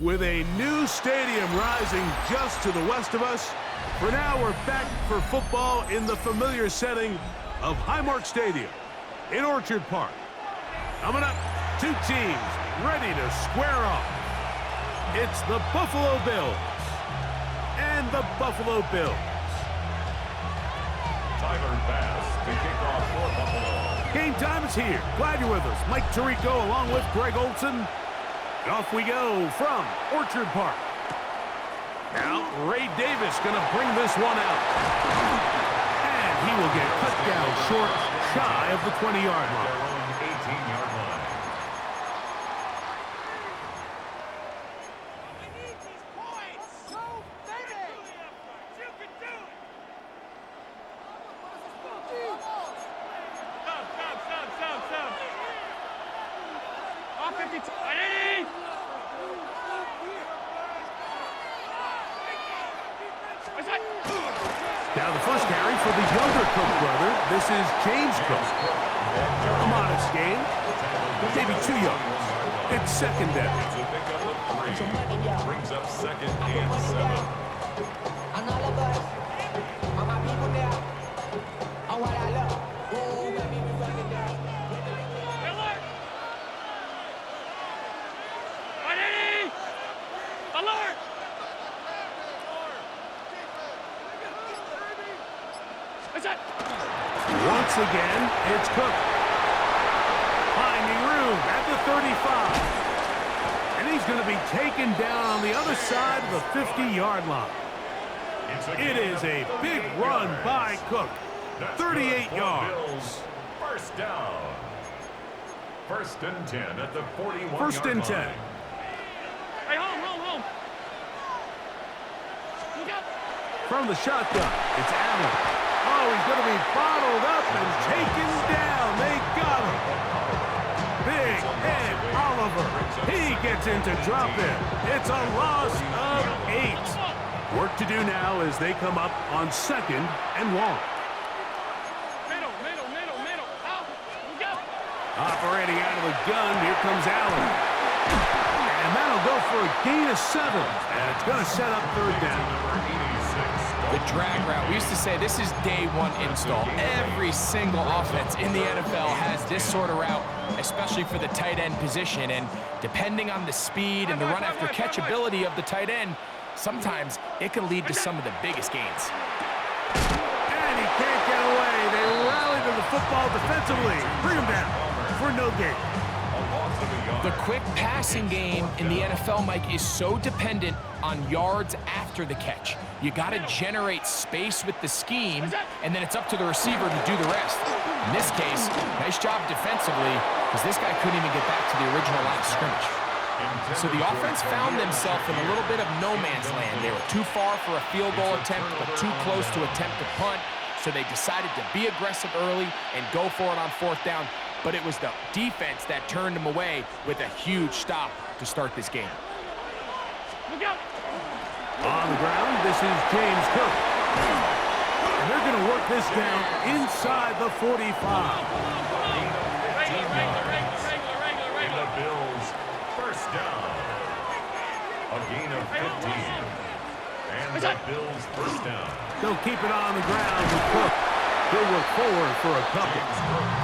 With a new stadium rising just to the west of us, for now we're back for football in the familiar setting of Highmark Stadium in Orchard Park. Coming up, two teams ready to square off. It's the Buffalo Bills and the Buffalo Bills. Tyler Bass to kick off for Buffalo. Game time is here. Glad you're with us. Mike Tirico along with Greg Olson. And off we go from Orchard Park. Now, Ray Davis going to bring this one out. And he will get cut down short, shy of the 20-yard line. 18-yard line. Now the first carry for the younger Cook brother. This is James Cook. A modest gain, maybe 2 yards. It's second down. To pick up the 3. Brings up second and 7. Once again, it's Cook. Finding room at the 35. And he's going to be taken down on the other side of the 50-yard line. It is a big run by Cook. 38 yards. First down. First and 10 at the 41-yard line. First and 10. Hey, home. Look out. From the shotgun, it's Allen. Oh, he's going to be bottled up and taken down. They got him. Big Ed Oliver. He gets into drop in. It's a loss of 8. Work to do now as they come up on 2nd and 1. Middle. Out. Look out. Operating out of the gun, here comes Allen. And that'll go for a gain of 7. And it's going to set up 3rd down. The drag route. We used to say this is day one install. Every single offense in the NFL has this sort of route, especially for the tight end position. And depending on the speed and the run after catch ability of the tight end, sometimes it can lead to some of the biggest gains. And he can't get away. They rally to the football defensively. Bring him down for no gain. The quick passing game in the NFL, Mike, is so dependent on yards after the catch. You got to generate space with the scheme, and then it's up to the receiver to do the rest. In this case, nice job defensively, because this guy couldn't even get back to the original line of scrimmage. So the offense found themselves in a little bit of no man's land. They were too far for a field goal attempt, but too close to attempt to punt. So they decided to be aggressive early and go for it on 4th down. But it was the defense that turned them away with a huge stop to start this game. Look out. On the ground, this is James Cook. And they're going to work this down inside the 45. And the Bills first down. A gain of 15. And the Bills first down. They'll keep it on the ground with Cook. He'll work forward for a couple.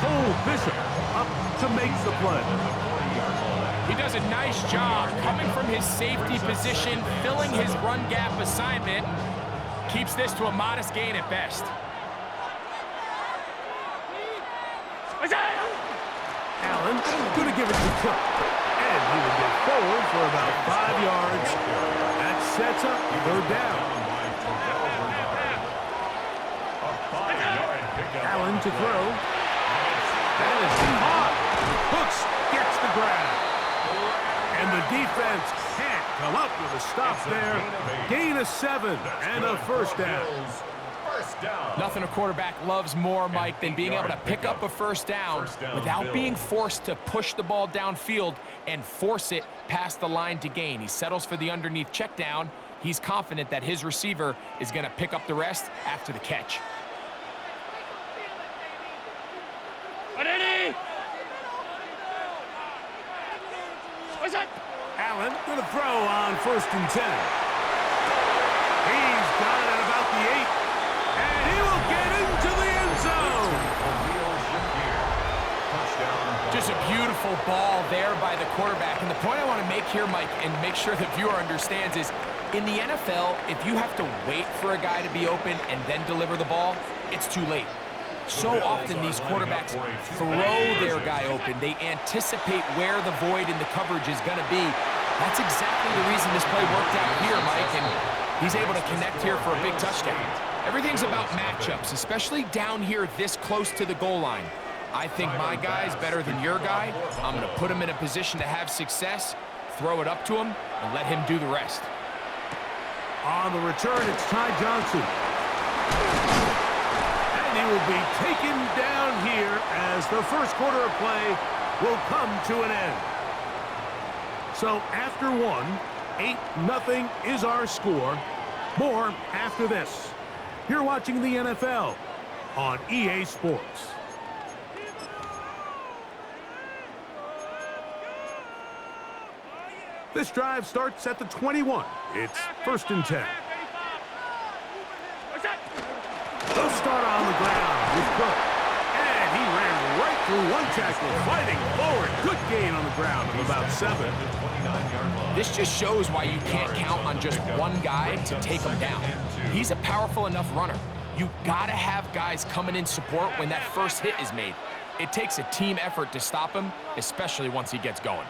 Cole Bishop up to make the play. He does a nice job coming from his safety position, filling his run gap assignment. Keeps this to a modest gain at best. Allen going to give it to Cook. And he will get forward for about 5 yards. That sets up 3rd down. Allen to throw. That is caught. Hooks gets the grab. And the defense can't come up with a stop there. Gain of 7 and a 1st down. Nothing a quarterback loves more, Mike, than being able to pick up a 1st down without being forced to push the ball downfield and force it past the line to gain. He settles for the underneath check down. He's confident that his receiver is going to pick up the rest after the catch. What's that? Allen going to throw on 1st and 10. He's got it at about the 8. And he will get into the end zone. Just a beautiful ball there by the quarterback. And the point I want to make here, Mike, and make sure the viewer understands is, in the NFL, if you have to wait for a guy to be open and then deliver the ball, it's too late. So often these quarterbacks throw their guy open. They anticipate where the void in the coverage is going to be. That's exactly the reason this play worked out here, Mike, and he's able to connect here for a big touchdown. Everything's about matchups, especially down here this close to the goal line. I think my guy's better than your guy. I'm going to put him in a position to have success, throw it up to him, and let him do the rest. On the return, it's Ty Johnson. And he will be taken down here as the first quarter of play will come to an end. So after 8-0 is our score. More after this. You're watching the NFL on EA Sports. This drive starts at the 21. It's 1st and 10. What's that? They'll start on the ground with Cook. And he ran right through one tackle, fighting forward. Good gain on the ground of about 7. This just shows why you can't count on just one guy to take him down. He's a powerful enough runner. You gotta have guys coming in support when that first hit is made. It takes a team effort to stop him, especially once he gets going.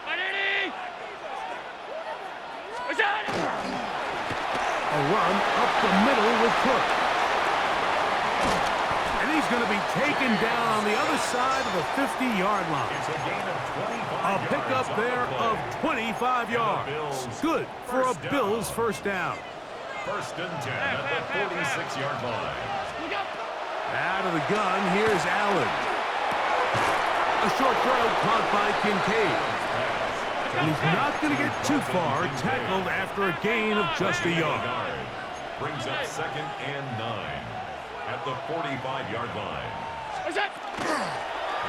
A run up the middle with Cook. And he's going to be taken down on the other side of the 50-yard line. A pickup there of 25 yards. Good for a Bills first down. 1st and 10 at the 46-yard line. Out of the gun, here's Allen. A short throw caught by Kincaid. And he's not going to get too far, tackled after a gain of just a yard. Brings up 2nd and 9 at the 45-yard line. What's that?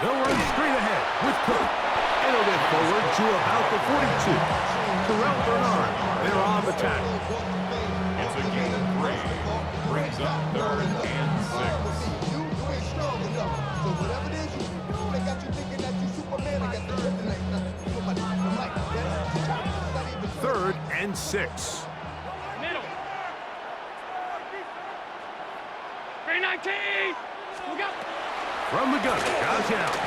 They'll run straight ahead with Cook. And it'll get forward to about the 42. Terrell Bernard, they're on the tackle. It's a gain of 3. Brings up 3rd and 6. You ain't strong enough. So whatever it is you do, they got you thinking that you Superman. I got the kryptonite. 3rd and 6. Middle. 319. Look out. From the gun, Josh Allen.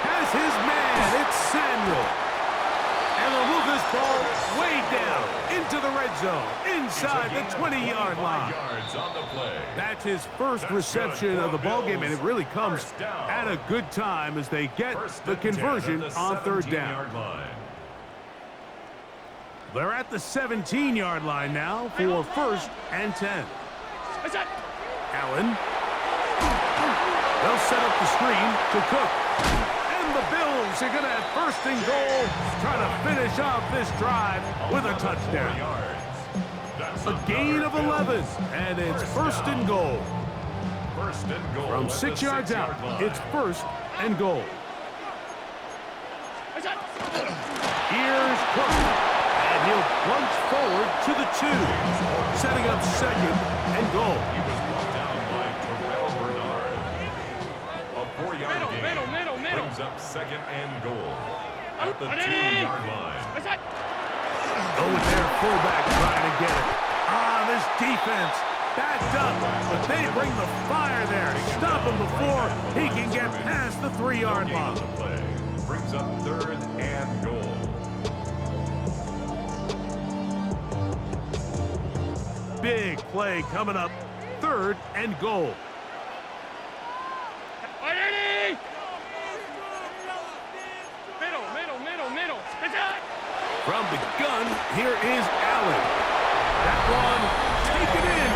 Has his man, it's Samuel. And they'll move this ball way down into the red zone, inside the 20-yard line. That's his first reception of the ballgame, and it really comes at a good time as they get the conversion on 3rd down. They're at the 17-yard line now for 1st and 10. What's that? Allen. They'll set up the screen to Cook. And the Bills are going to have 1st and goal, trying to finish off this drive with a touchdown. A gain of 11, and it's 1st and goal. From 6 yards out, it's 1st and goal. What's that? Here's Cook. And he'll plunge forward to the 2, setting up 2nd and goal. He was brought down by Terrell Bernard. A 4-yard gain. Middle. Brings up 2nd and goal at the 2-yard line. What's that? Go with their fullback trying to get it. This defense backed up, but they bring the fire there. Stop him before he can get past the 3-yard line. Brings up 3rd and goal. Big play coming up. 3rd and goal. Middle. What's that? From the gun, here is Allen. That one, taken in.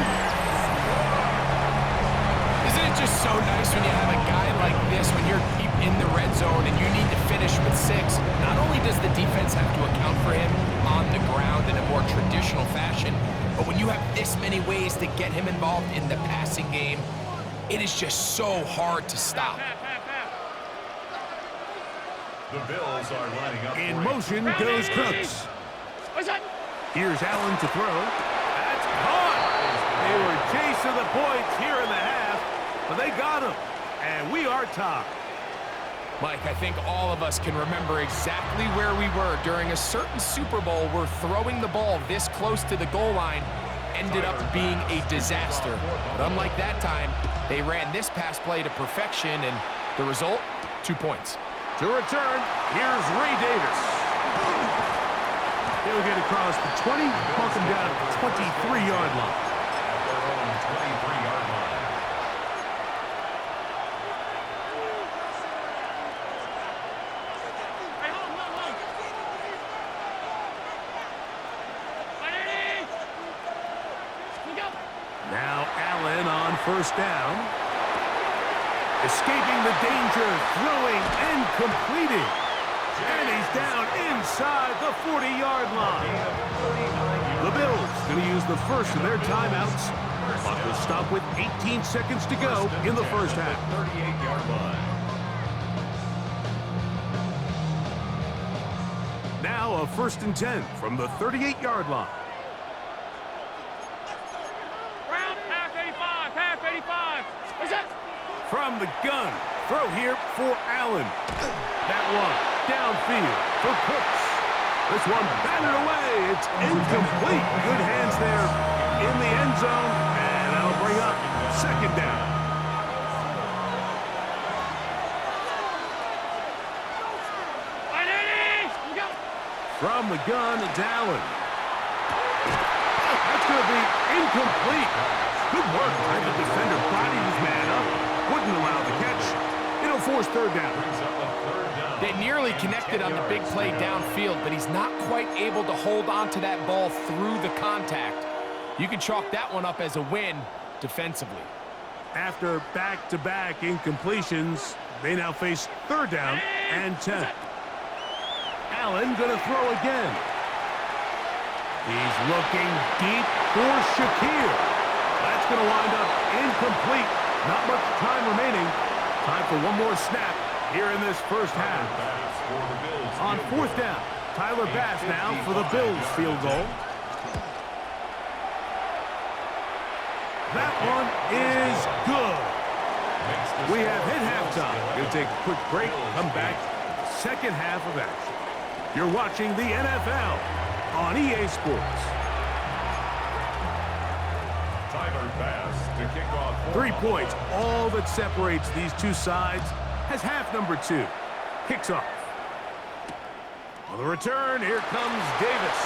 Isn't it just so nice when you have a guy like this, when you're deep in the red zone and you need to finish with 6? Not only does the defense have to account for him on the ground in a more traditional fashion, but when you have this many ways to get him involved in the passing game, it is just so hard to stop. The Bills are lining up. In motion goes Cooks. What's that? Here's Allen to throw. That's caught. They were chasing the points here in the half, but they got him. And we are tied. Mike, I think all of us can remember exactly where we were during a certain Super Bowl where throwing the ball this close to the goal line ended up being a disaster. But unlike that time, they ran this pass play to perfection, and the result, 2 points. To return, here's Ray Davis. He'll get across the 20, mark him down at the 23-yard line. At their own 23-yard line. Hey, hold. Ready? Look out. Now Allen on first down. Escaping the danger, throwing and completing. And he's down inside the 40-yard line. The Bills going to use the first of their timeouts. Clock will stop with 18 seconds to go in the first half. 38-yard line. Now a 1st and 10 from the 38-yard line. Round, half 85, half 85. What's that? From the gun, throw here for Allen. That one downfield for Cooks. This one batted away. It's incomplete. Good hands there in the end zone, and that'll bring up 2nd down. Ready? Look out. From the gun, it's Allen. That's going to be incomplete. Good work by the defender. Bodied his man up. Wouldn't allow the catch. It'll force 3rd down. Brings up a 3rd down. They nearly connected on the big play downfield, but he's not quite able to hold on to that ball through the contact. You can chalk that one up as a win defensively. After back-to-back incompletions, they now face 3rd down and 10. Allen gonna throw again. He's looking deep for Shakir. That's gonna wind up incomplete. Not much time remaining. Time for one more snap here in this first half. On 4th down, Tyler Bass now for the Bills field goal. That one is good. We have hit halftime. We'll take a quick break, come back, 2nd half of action. You're watching the NFL on EA Sports. Tyler Bass to kick off. 3 points, all that separates these two sides, has half number 2. Kicks off. On the return, here comes Davis.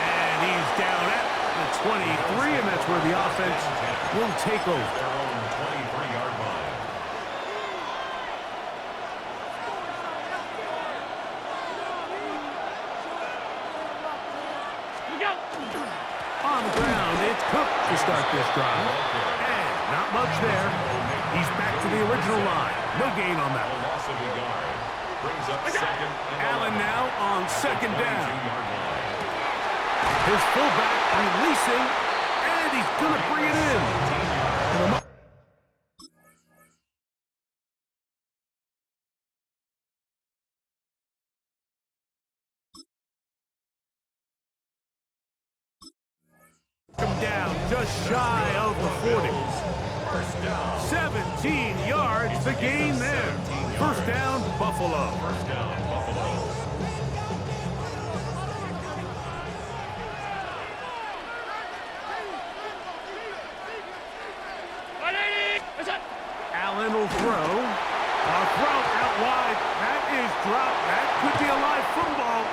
And he's down at the 23, and that's where the offense will take over. Their own 23-yard line. Look out. On the ground, it's Cook to start this drive. And not much there. He's back to the original line. No gain on that. A loss of a yard. Brings up 2nd and Allen now on 2nd down. 22-yard line. His fullback releasing, and he's going to bring it in. Come down just shy of the 40. 17 yards to gain there. 1st down, Buffalo. 1st down, Buffalo. Ready? What's that? Allen will throw. A throw out wide. That is dropped. That could be a live football.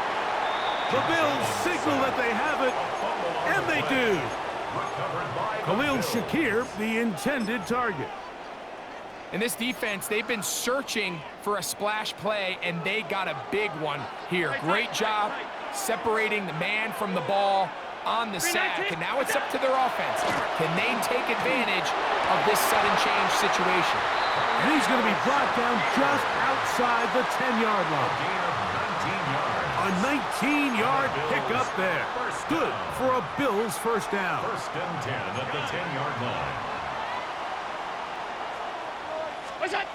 The Bills signal that they have it, and they do. Khalil Shakir, the intended target. In this defense, they've been searching for a splash play, and they got a big one here. Great job separating the man from the ball on the sack, and now it's up to their offense. Can they take advantage of this sudden change situation? And he's going to be brought down just outside the 10-yard line. Gain of 19 yards. A 19-yard pickup there. Good for a Bills 1st down. 1st and 10 at the 10-yard line. What's that?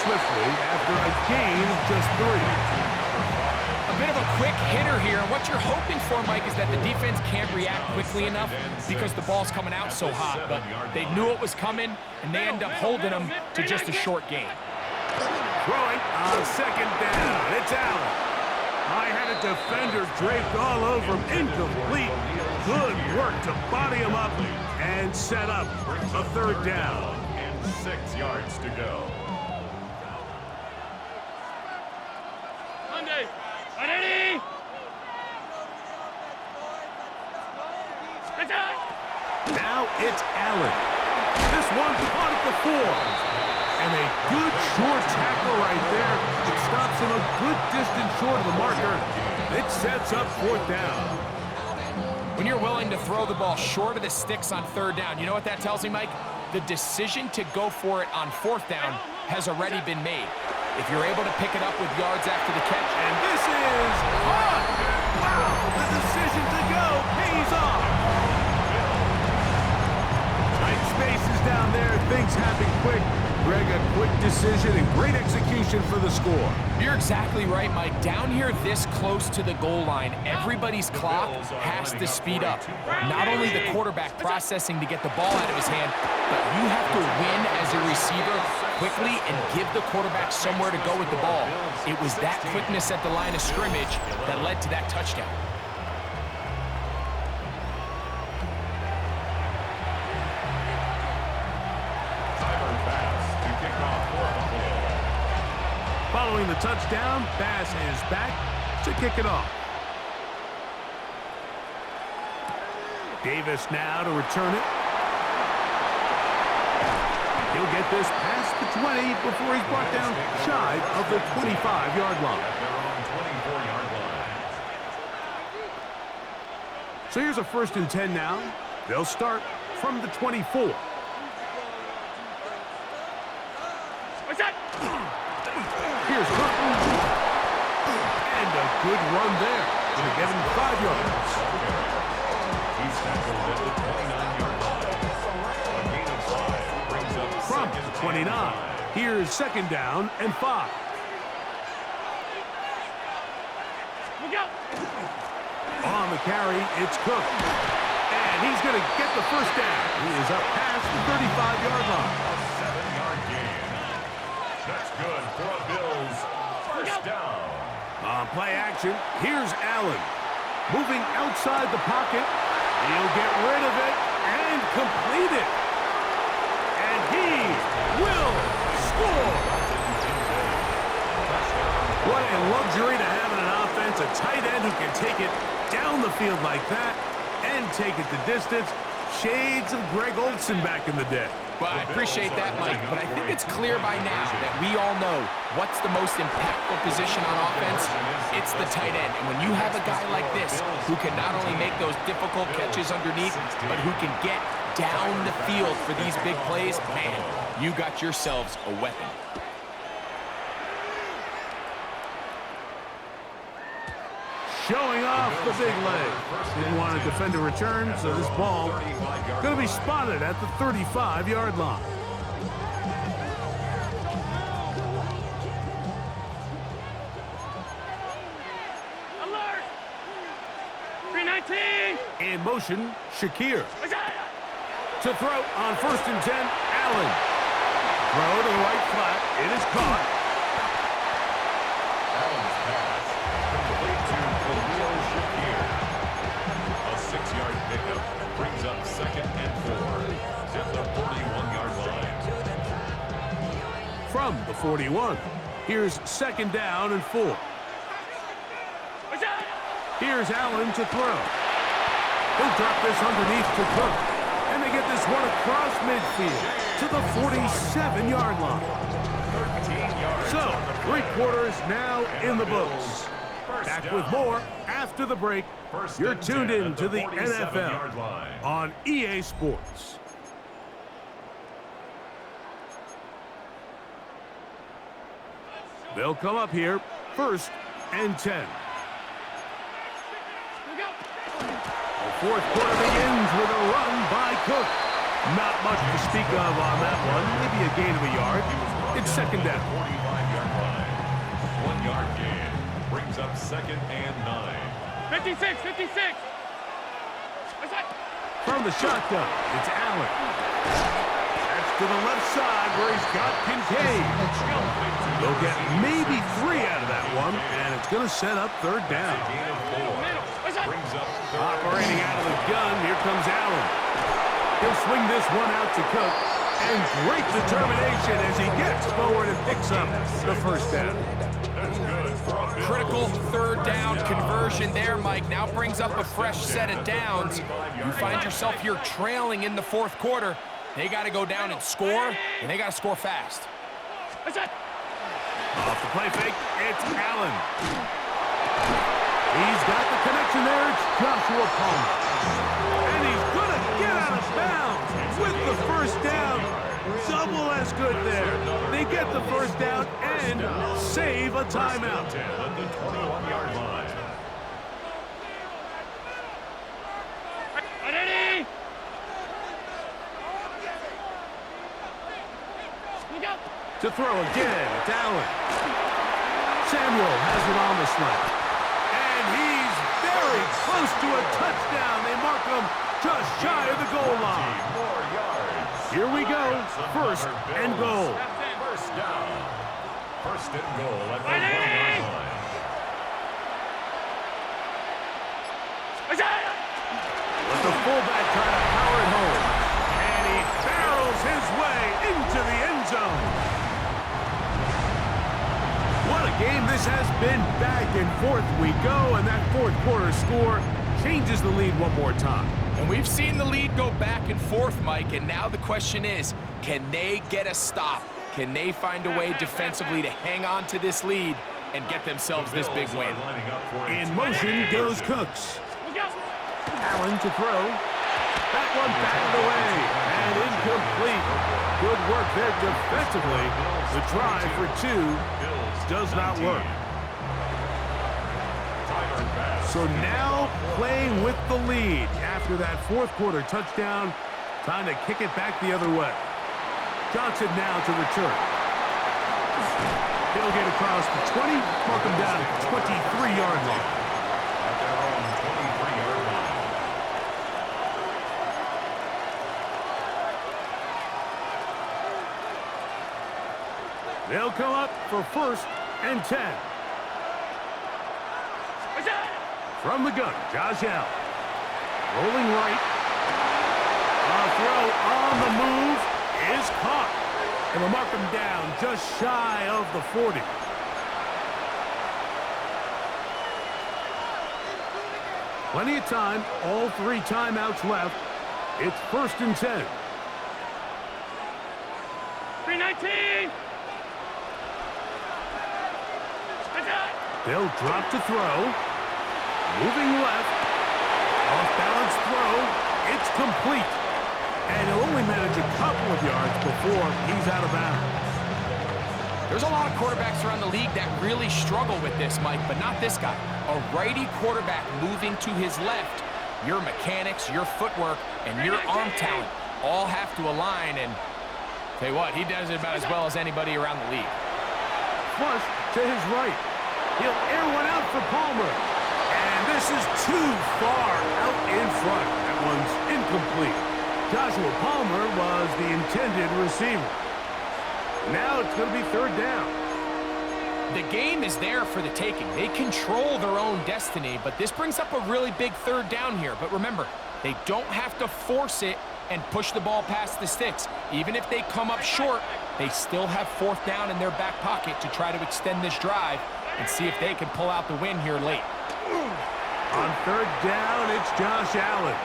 swiftly after a gain of just 3. A bit of a quick hitter here, and what you're hoping for, Mike, is that the defense can't react quickly enough because the ball's coming out so hot. But they knew it was coming, and they end up holding them to just a short gain. Throwing on second down. It's Allen. I had a defender draped all over him. Incomplete. Good work to body him up and set up a third down. And 6 yards to go. Monday. Ready? Now it's Allen. This one caught at the 4. And a good short tackle right there. It stops him a good distance short of the marker. It sets up 4th down. When you're willing to throw the ball short of the sticks on 3rd down, you know what that tells me, Mike? The decision to go for it on 4th down has already been made. If you're able to pick it up with yards after the catch. And this is caught. Wow, the decision to go pays off. Tight spaces down there. Things happen quick. Greg, a quick decision and great execution for the score. You're exactly right, Mike. Down here this close to the goal line, everybody's clock has to speed up. Not only the quarterback processing to get the ball out of his hand, but you have to win as a receiver quickly and give the quarterback somewhere to go with the ball. It was that quickness at the line of scrimmage that led to that touchdown. Following the touchdown, Bass is back to kick it off. Davis now to return it. He'll get this past the 20 before he's brought down shy of the 25-yard line. So here's a 1st and 10 now. They'll start from the 24. What's that? Here's Cook. And a good run there. Gonna get him 5 yards. He's tackled at the 29-yard line. A gain of 5 brings up From the 29. Here's 2nd down and 5. Look out! On the carry, it's Cook. And he's going to get the 1st down. He is up past the 35-yard line. A 7-yard gain. That's good for a Bills 1st down. On play action, here's Allen. Moving outside the pocket. He'll get rid of it and complete it. And he will score. What a luxury to have in an offense. A tight end who can take it down the field like that and take it the distance. Shades of Greg Olsen back in the day. Well, I appreciate that, Mike, but I think it's clear by now that we all know what's the most impactful position on offense. It's the tight end. And when you have a guy like this who can not only make those difficult catches underneath, but who can get down the field for these big plays, man, you got yourselves a weapon. Showing off the big leg. Didn't want to defend a return, so this ball going to be spotted at the 35-yard line. Alert! 319! In motion, Shakir. To throw on 1st and 10, Allen. Throw to the right flat. It is caught. Allen's pass complete to Khalil Shakir. A 6-yard pickup brings up 2nd and 4 at the 41-yard line. From the 41, here's 2nd down and 4. Here's Allen to throw. He'll drop this underneath to Cook. And they get this one across midfield to the 47-yard line. 13 yards. So, 3/4 now in the books. Back with more after the break. You're tuned in to the NFL on EA Sports. They'll come up here, 1st and 10. The 4th quarter begins with a run by Cook. Not much to speak of on that one, maybe a gain of a yard. It's second down. 45-yard line. 1 yard gain. Brings up 2nd and 9. 56, 56. From the shotgun, it's Allen. That's to the left side where he's got Kincaid. They'll get maybe 3 out of that one, and it's going to set up third down. Gain of 4. Brings up 3rd. Operating out of the gun, here comes Allen. He'll swing this one out to Cook, and great determination as he gets forward and picks up the first down. That's good for a Bills. Critical third down conversion there, Mike. Now brings up a fresh set of downs. You find yourself here trailing in the fourth quarter. They got to go down and score, and they got to score fast. Off the play fake, it's Allen. He's got the connection there. It's Joshua Palmer. And he's going to get out of bounds with the first down. Double as good there. They get the first down and save a timeout. 10 at the 21-yard line. To throw again, it's Allen. Samuel has it on the slant. And he's very close to a touchdown. They mark him just shy of the goal line. 4 yards. Here we go. First and goal. First down. First and goal at the 1-yard line. With the fullback trying to power it home. And he barrels his way into the end zone. What a game this has been. Back and forth we go, and that fourth quarter score changes the lead one more time. And we've seen the lead go back and forth, Mike, and now the question is, can they get a stop? Can they find a way defensively to hang on to this lead and get themselves this big win? In motion goes Cooks. Allen to throw. That one batted away and incomplete. Good work there defensively. The try for 2 does not work. So now playing with the lead after that fourth quarter touchdown. Time to kick it back the other way. Johnson now to return. He'll get across the 20, mark him down at the 23-yard line. At their own 23-yard line. They'll come up for first and 10. From the gun, Josh Allen. Rolling right. A throw on the move is caught. And they'll mark him down just shy of the 40. Plenty of time. All 3 timeouts left. It's first and 10. 319. They'll drop to throw. Moving left. Off-balance throw. It's complete. And he'll only manage a couple of yards before he's out of bounds. There's a lot of quarterbacks around the league that really struggle with this, Mike, but not this guy. A righty quarterback moving to his left. Your mechanics, your footwork, and your arm talent all have to align, and tell you what, he does it about as well as anybody around the league. Flush to his right. He'll air one out for Palmer. And this is too far out in front. That one's incomplete. Joshua Palmer was the intended receiver. Now it's going to be third down. The game is there for the taking. They control their own destiny, but this brings up a really big third down here. But remember, they don't have to force it and push the ball past the sticks. Even if they come up short, they still have fourth down in their back pocket to try to extend this drive and see if they can pull out the win here late. On third down, it's Josh Allen.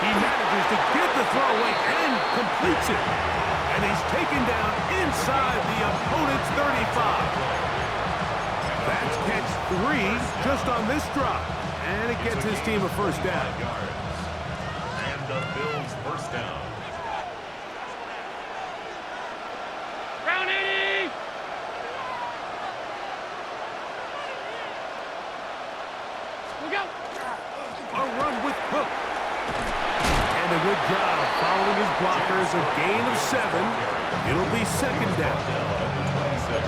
He manages to get the throw away and completes it. And he's taken down inside the opponent's 35. That's catch 3 just on this drop. And it gets his team a first down. And the Bills first down. Round 80. We go. A run with Cook. And a good job following his blockers There's a gain of 7. It'll be second down.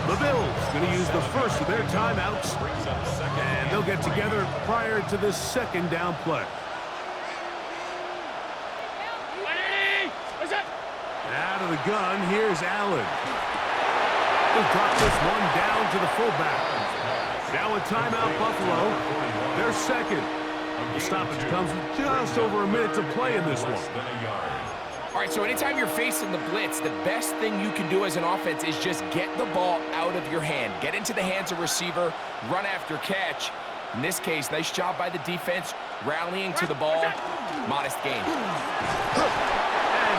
The Bills going to use the first of their timeouts, and they'll get together prior to this second down play. Out of the gun, here's Allen. He'll drop this one down to the fullback. Now a timeout, Buffalo. They're second. The stoppage comes with just over a minute to play in this one. All right, so anytime you're facing the blitz, the best thing you can do as an offense is just get the ball out of your hand. Get into the hands of receiver, run after catch. In this case, nice job by the defense, rallying to the ball. Modest gain. And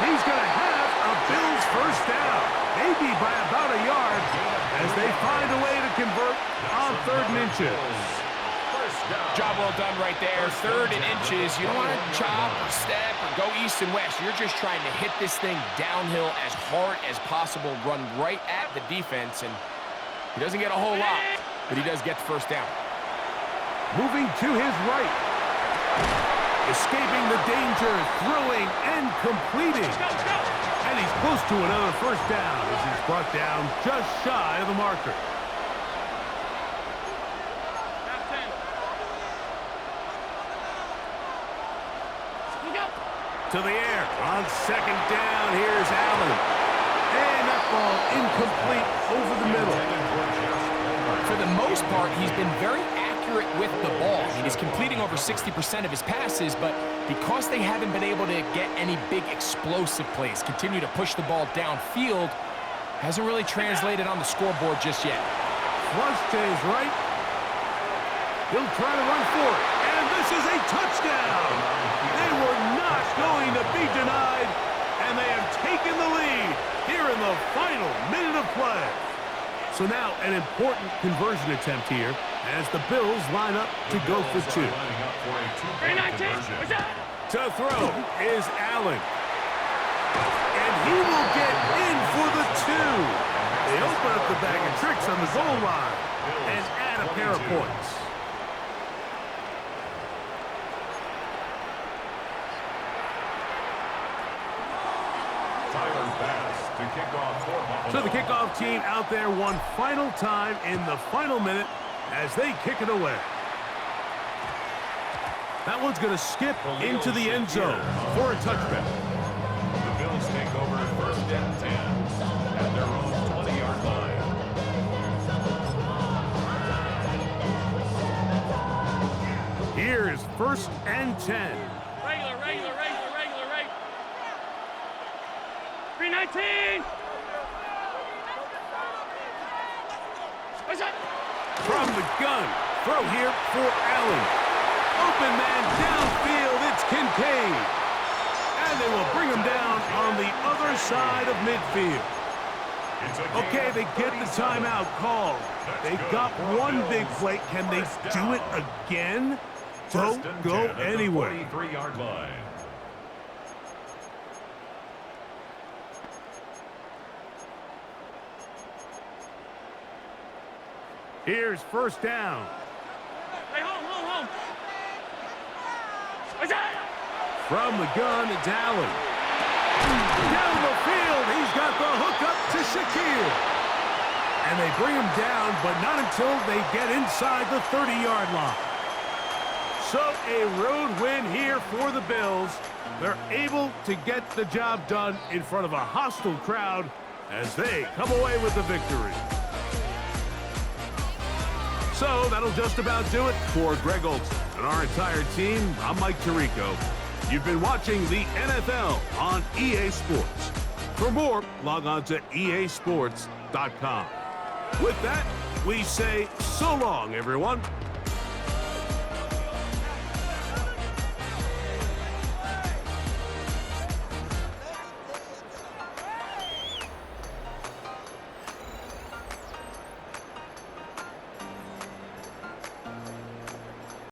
he's going to have a Bills first down, maybe by about a yard, as they find a way to convert on 3rd and inches. Job well done right there. 3rd and inches. You don't want to chop or step or go east and west. You're just trying to hit this thing downhill as hard as possible, run right at the defense, and he doesn't get a whole lot, but he does get the first down. Moving to his right. Escaping the danger, throwing and completing. And he's close to another first down as he's brought down just shy of the marker. To the air on second down. Here's Allen. And that ball incomplete over the middle. For the most part, he's been very accurate with the ball. I mean, he's completing over 60% of his passes, but because they haven't been able to get any big explosive plays, continue to push the ball downfield, hasn't really translated on the scoreboard just yet. Flush to his right. He'll try to run for it. And this is a touchdown. They were not going to be denied, and they have taken the lead here in the final minute of play. So now an important conversion attempt here as the Bills line up to go for 2. To throw is Allen. And he will get in for the 2. They open up the bag of tricks on the goal line and add a pair of points. So the kickoff team out there one final time in the final minute as they kick it away. That one's going to skip into the end zone for a touchback. The Bills take over 1st and 10 at their own 20-yard line. Here's 1st and 10. Regular. 319. From the gun, throw here for Allen. Open man downfield, it's Kincaid. And they will bring him down on the other side of midfield. Okay, they get the timeout called. They've got one big play. Can they do it again? Don't go anywhere. 43-yard line. Here's 1st down. Hey, home. From the gun, it's Allen. Down the field, he's got the hook up to Shakir. And they bring him down, but not until they get inside the 30-yard line. So a road win here for the Bills. They're able to get the job done in front of a hostile crowd as they come away with the victory. So that'll just about do it for Greg Olsen and our entire team. I'm Mike Tirico. You've been watching the NFL on EA Sports. For more, log on to easports.com. With that, we say so long, everyone.